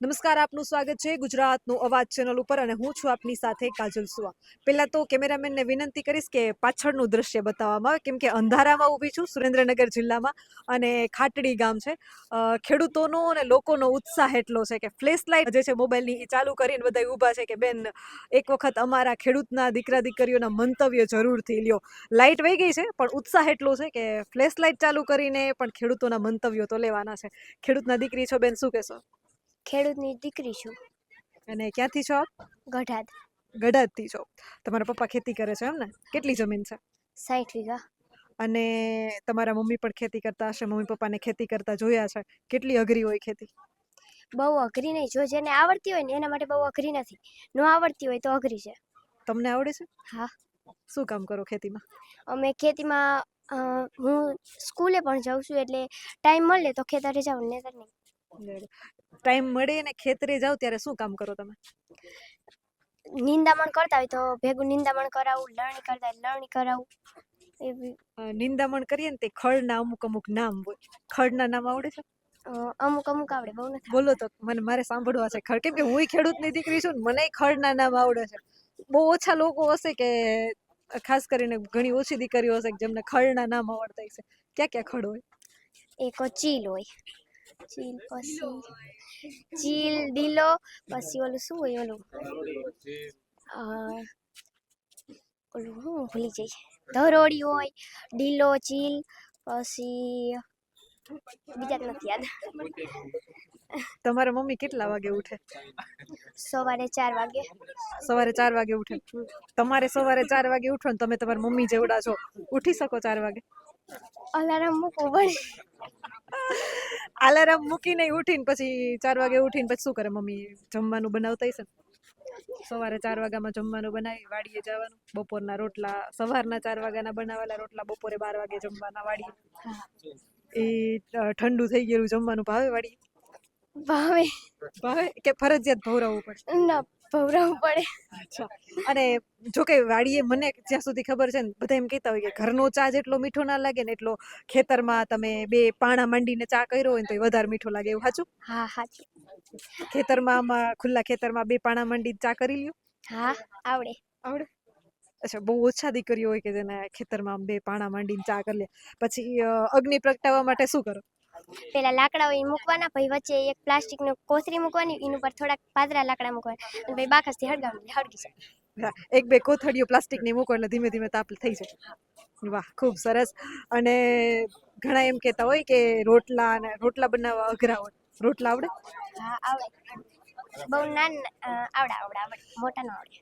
નમસ્કાર, આપનું સ્વાગત છે ગુજરાતનો અવાજ ચેનલ ઉપર અને હું છું આપની સાથે કાજલ સુવા. પહેલા તો કેમેરામેનને વિનંતી કરીશ કે પાછળનું દ્રશ્ય બતાવવામાં આવે, કેમ કે અંધારામાં ઊભી છું સુરેન્દ્રનગર જિલ્લામાં અને ખાટડી ગામ છે. ખેડૂતોનો અને લોકોનો ઉત્સાહ એટલો છે કે ફ્લેશ લાઇટ જે છે મોબાઈલની એ ચાલુ કરીને બધા ઊભા છે કે બેન એક વખત અમારા ખેડૂતના દીકરા દીકરીઓના મંતવ્ય જરૂરથી લ્યો. લાઇટ વહી ગઈ છે પણ ઉત્સાહ એટલો છે કે ફ્લેશ લાઇટ ચાલુ કરીને પણ ખેડૂતોના મંતવ્યો તો લેવાના છે. ખેડૂતના દીકરી છો બેન, શું કહેશો? ખેડૂતની દીકરી છું. અને ક્યાંથી છો આપ? ગઢાદ. ગડાદથી છો. તમારા પપ્પા ખેતી કરે છે એમ ને? કેટલી જમીન છે? 60 વીઘા. અને તમારા મમ્મી પણ ખેતી કરતા હશે, મમ્મી પપ્પાને ખેતી કરતા જોયા છે. કેટલી અઘરી હોય ખેતી? બહુ અઘરી નહીં, જો જેને આવડતી હોય ને એના માટે બહુ અઘરી નથી, ન આવડતી હોય તો અઘરી છે. તમને આવડે છે? હા. શું કામ કરો ખેતીમાં? અમે ખેતીમાં હું સ્કૂલે પણ જાઉં છું, એટલે ટાઈમ મળે તો ખેતરે જાઉં, નહીંતર નહીં. ટાઈમ મળે ને ખેતરે જાવ ત્યારે શું કામ કરો તમે? નિંદામણ કરતા હોય તો ભેગું નિંદામણ કરાવું, લણણી કરતા હોય લણણી કરાવું. એવી નિંદામણ કરીએ ને તે ખડના અમુક અમુક નામ હોય. ખડના નામ આવડે છે? અમુક અમુક આવડે, બહુ નથી. બોલો તો મારે સાંભળવા છે ખડ, કેમ કે હું ખેડૂતની દીકરી છું ને મને ખડના નામ આવડે છે. બહુ ઓછા લોકો હશે કે ખાસ કરીને ઘણી ઓછી દીકરીઓ હશે જેમને ખડના નામ આવડતા હશે. ક્યાં ક્યાં ખડ હોય? એક ચીલ હોય, ચીલ પછી ચીલ ડીલો, પછી ઓલું શું હોય ઓલું ઓલું હું ભૂલી જઈ, ધરોડી હોય, ડીલો, ચીલ, પછી બીજા નથી યાદ. તમારા મમ્મી કેટલા વાગે ઉઠે? સવારે 4 વાગે. સવારે 4 વાગે ઉઠે. તમારે સવારે 4 વાગે ઉઠો ને તમે તમારા મમ્મી જેવડા છો, ઉઠી શકો 4 વાગે? અલાર્મ મૂકવું પડે. અલાર્મ મૂકીને ઉઠીને પછી 4 વાગે ઉઠીને પછી શું કરે મમ્મી? જમવાનું બનાવતા હશે ને? સવારે 4 વાગ્યામાં જમવાનું બનાવી વાડીએ જવાનું, બપોરના રોટલા સવારના 4 વાગ્યાના બનાવેલા રોટલા બપોરે 12 વાગે જમવાના વાડીએ. એ ઠંડુ થઈ ગયેલું જમવાનું ભાવે વાડીએ? ભાવે. ભાવે કે ફરજિયાત ભવરાવવું પડે? ના, ભવરાવવું પડે. અચ્છા. અને જો કે વાડીએ મને જ્યાં સુધી ખબર છે ને બધા એમ કહેતા હોય કે ઘરનો ચા જેટલો મીઠો ના લાગે ને એટલો ખેતરમાં તમે બે પાણા માંડીને ચા કર્યો હોય ને તો એ વધારે મીઠો લાગે, એવું સાચું? હા, સાચું. ખેતરમાં આમાં ખુલ્લા ખેતરમાં બે પાણા માંડીને ચા કરી લ્યો? હા, આવડે. આવડે? અચ્છા. બહુ ઓછા દીકરીઓ હોય કે જેને ખેતરમાં બે પાણા માંડીને ચા કરી લે. પછી અગ્નિ પ્રગટાવવા માટે શું કરો? પેલા લાકડા હોય મૂકવાના, પછી વચ્ચે એક પ્લાસ્ટિકની કોથળી મૂકવાની, એની ઉપર થોડાક પાતળા લાકડા મૂકવાના, અને પછી બાકસથી હળગાવવાની, હળગી જાય. એક બે કોથળીઓ પ્લાસ્ટિકની મૂકો એટલે ધીમે ધીમે તાપ થઈ જાય. વાહ, ખૂબ સરસ. અને ઘણા એમ કહેતા હોય કે રોટલા બનાવવા અઘરા હોય. રોટલા આવડે? હા, આવડે. બહુ આવડે, મોટા ન આવડે.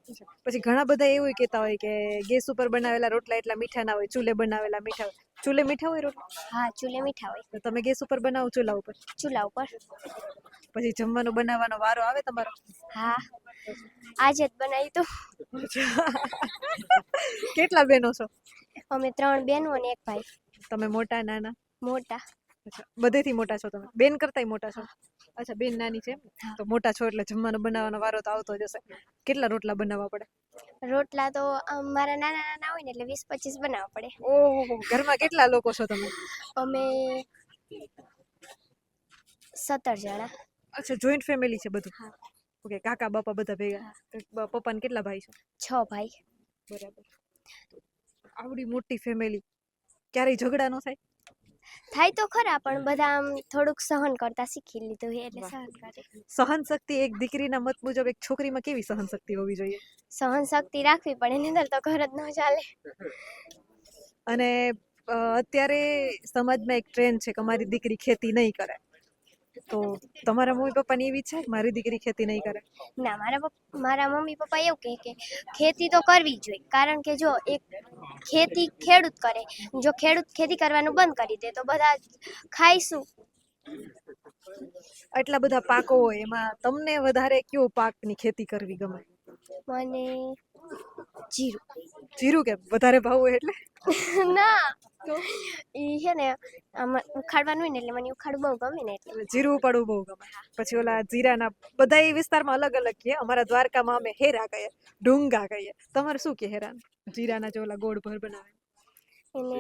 પછી ઘણા બધા એવું કહેતા હોય કે ગેસ ઉપર બનાવેલા રોટલા એટલા મીઠા ના હોય, ચૂલે બનાવેલા મીઠા હોય. ચૂલે મીઠા હોય રોટલા? હા, ચૂલે મીઠા હોય. તો તમે ગેસ ઉપર બનાવો ચૂલા ઉપર? ચૂલા ઉપર. પછી જમવાનું બનાવવાનો વારો આવે તમારો? હા, આજે જ બનાવી તો. કેટલા બહેનો છો? અમે 3 બહેનો અને 1 ભાઈ. તમે મોટા નાના? મોટા. અચ્છા. બધેથી મોટા છો તમે? બેન કરતાય મોટા છો? અચ્છા, બેન નાની છે એમ? તો મોટા છો એટલે જમવાનું બનાવવાનો વારો તો આવતો જ હશે. કેટલા રોટલા બનાવવા પડે? રોટલા તો મારા નાના નાના હોય ને એટલે 20-25 બનાવવા પડે. ઓહો, ઘરમાં કેટલા લોકો છો તમે? અમે 17 જણા. અચ્છા, જોઈન્ટ ફેમિલી છે બધું? હા. ઓકે. કાકા બાપા બધા ભેગા? પપ્પાને કેટલા ભાઈ છે? 6 ભાઈ. બરાબર. આવડી મોટી ફેમિલી, ક્યારેય ઝઘડા ન થાય? થાય તો ખરા, પણ બધા આમ થોડુંક સહન કરતા શીખી લીધું એટલે સહન કરે. સહન શક્તિ એક દીકરીના મત મુજબ એક છોકરીમાં કેવી સહન શક્તિ હોવી જોઈએ? સહન શક્તિ રાખવી પડે, નહીંતર તો ઘર જ ન ચાલે. અને અત્યારે સમાજમાં એક ટ્રેન્ડ છે કે મારી દીકરી ખેતી નહીં કરે, તો તમારા મમ્મી પપ્પાની એવી ઈચ્છા કે મારી દીકરી ખેતી નહીં કરે? ના, મારા મમ્મી પપ્પા એવું કહે કે ખેતી તો કરવી જ જોઈએ, કારણ કે જો એક ખેતી ખેડૂત કરે, જો ખેડૂત ખેતી કરવાનું બંધ કરી દે તો બધા ખાઈશું. આટલા બધા પાકો હોય એમાં તમને વધારે કયો પાકની ખેતી કરવી ગમે? મને જીરું. જીરું કેમ? વધારે ભાવ હોય એટલે? ના, એ છે ને આમાં ઉખાડવાનું હોય ને એટલે મને ઉખાડવું બહુ ગમે ને એટલે. જીરું ઉપાડવું બહુ ગમે. પછી ઓલા જીરાના બધા એ વિસ્તારમાં અલગ અલગ કહે. અમારા દ્વારકામાં અમે હેરા કહીએ, ઢુંગા કહીએ. તમારે શું કહે હેરા? જીરાના જે ઓલા ગોળ ભર બનાવે એને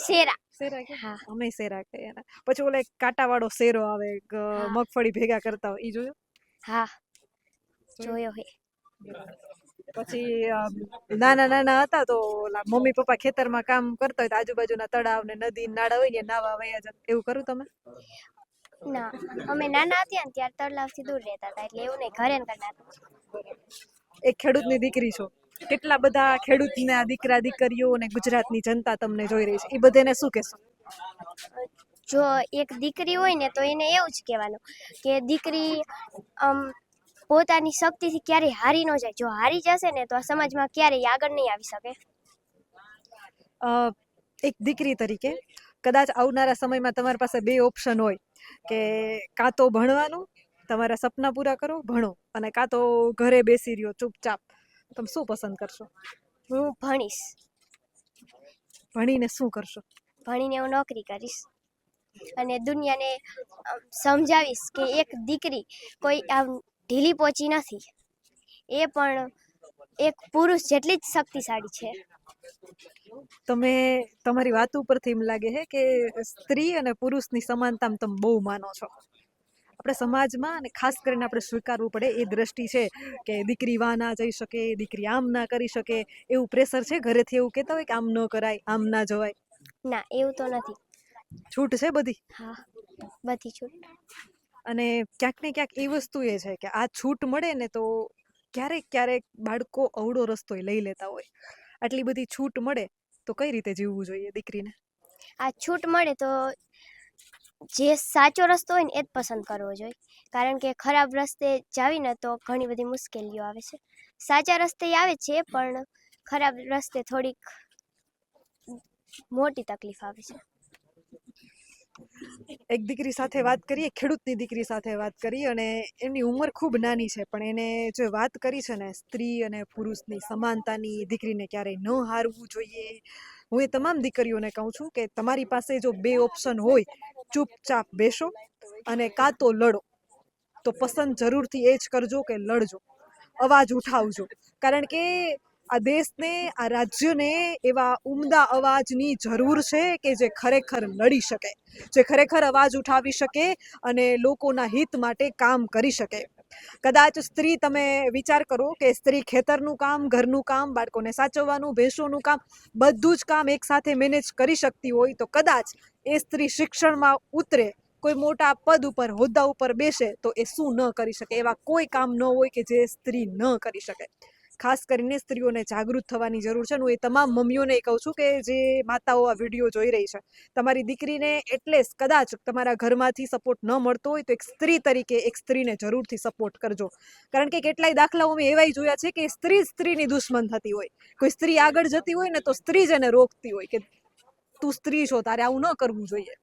શેરા. શેરા કે? હા, અમે શેરા કહીએ. પછી ઓલા એક કાંટાવાળો શેરો આવે, મગફળી ભેગા કરતા હોય, એ જોયો? હા જોયો હે. પછી નાના નાના હતા તો ઓલા મમ્મી પપ્પા ખેતરમાં કામ કરતા હોય તો આજુબાજુના તળાવ ને નદી ને નાળા હોય ને નાવા વયા જતા, એવું કરું તમે? ના, અમે નાના હતા ને ત્યારે તળાવથી દૂર રહેતા હતા, એટલે એવું નહીં, ઘરે ને ઘરના હતા. એક ખેડૂતની દીકરી છો, કેટલા બધા ખેડૂતના દીકરા દીકરીઓ અને ગુજરાતની જનતા તમને જોઈ રહી છે, એ બધાને શું કહેશો? જો એક દીકરી હોય ને તો એને એવું જ કહેવાનું કે દીકરી પોતાની શક્તિથી ક્યારેય હારી ન જાય. જો હારી જશે ને તો આ સમાજમાં ક્યારેય આગળ નહીં આવી શકે. અ, એક દીકરી તરીકે કદાચ આવનારા સમયમાં તમારી પાસે બે ઓપ્શન હોય કે કાં તો ભણવાનું, તમારા સપના પૂરા કરો, ભણો, અને કાં તો ઘરે બેસી રહ્યો ચૂપચાપ, તમે શું પસંદ કરશો? હું ભણીશ. ભણીને શું કરશો? ભણીને હું નોકરી કરીશ અને દુનિયાને સમજાવીશ કે એક દીકરી કોઈ આમ ઢીલી પોચી નથી, એ પણ એક પુરુષ જેટલી જ શક્તિશાળી છે. તમે તમારી વાત ઉપરથી એમ લાગે છે કે સ્ત્રી અને પુરુષની સમાનતા તમે બહુ માનો છો. આપણે સમાજમાં અને ખાસ કરીને આપણે સ્વીકારવું પડે એ દ્રષ્ટિ છે કે દીકરી વા ના જઈ શકે, દીકરી આમ ના કરી શકે, એવું પ્રેશર છે ઘરેથી, એવું કહેતા હોય કે આમ ન કરાય, આમ ના જવાય? ના, એવું તો નથી. છૂટ છે બધી? હા, બધી છૂટ. અને ક્યાંક ને ક્યાંક એ વસ્તુ એ છે કે આ છૂટ મળે ને તો ક્યારેક ક્યારેક બાળકો અવળો રસ્તો લઈ લેતા હોય. આટલી બધી છૂટ મળે તો કઈ રીતે જીવવું જોઈએ દીકરીને? આ છૂટ મળે તો જે સાચો રસ્તો હોય ને એ જ પસંદ કરવો જોઈએ, કારણ કે ખરાબ રસ્તે જાવીને તો ઘણી બધી મુશ્કેલીઓ આવે છે. સાચા રસ્તે આવે છે પણ ખરાબ રસ્તે થોડીક મોટી તકલીફ આવે છે. એક દીકરી સાથે વાત કરીએ, ખેડૂતની દીકરી સાથે વાત કરી, અને એની ઉંમર ખૂબ નાની છે પણ એને જે વાત કરી છે ને સ્ત્રી અને પુરુષની સમાનતાની, દીકરીને ક્યારેય ન હારવું જોઈએ, હું એ તમામ દીકરીઓને કહું છું કે તમારી પાસે જો બે ઓપ્શન હોય, ચૂપચાપ બેસો અને કાં તો લડો, તો પસંદ જરૂરથી એ જ કરજો કે લડજો, અવાજ ઉઠાવજો, કારણ કે આ દેશને, આ રાજ્યને એવા ઉમદા અવાજની જરૂર છે કે જે ખરેખર લડી શકે, જે ખરેખર અવાજ ઉઠાવી શકે અને લોકોના હિત માટે કામ કરી શકે. કદાચ સ્ત્રી, તમે વિચાર કરો કે સ્ત્રી ખેતરનું કામ, ઘરનું કામ, બાળકોને સાચવવાનું, ભેંસોનું કામ, બધું જ કામ એકસાથે મેનેજ કરી શકતી હોય તો કદાચ એ સ્ત્રી શિક્ષણમાં ઉતરે, કોઈ મોટા પદ ઉપર, હોદ્દા ઉપર બેસે તો એ શું ન કરી શકે? એવા કોઈ કામ ન હોય કે જે સ્ત્રી ન કરી શકે. ખાસ કરીને સ્ત્રીઓને જાગૃત થવાની જરૂર છે. હું એ તમામ મમ્મીઓને કહું છું કે જે માતાઓ આ વિડીયો જોઈ રહી છે, તમારી દીકરીને એટલે કદાચ તમારા ઘરમાંથી સપોર્ટ ન મળતો હોય તો એક સ્ત્રી તરીકે એક સ્ત્રીને જરૂરથી સપોર્ટ કરજો, કારણ કે કેટલાય દાખલાઓ મેં એવાય જોયા છે કે સ્ત્રી સ્ત્રીની દુશ્મન થતી હોય. કોઈ સ્ત્રી આગળ જતી હોય ને તો સ્ત્રી જ એને રોકતી હોય કે તું સ્ત્રી છો, તારે આવું ન કરવું જોઈએ.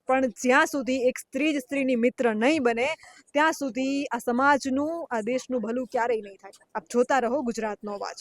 પણ જ્યાં સુધી એક સ્ત્રી જ સ્ત્રીની મિત્ર નહીં બને ત્યાં સુધી આ સમાજનું, આ દેશનું ભલું ક્યારેય નહીં થાય. આપ જોતા રહો ગુજરાતનો અવાજ.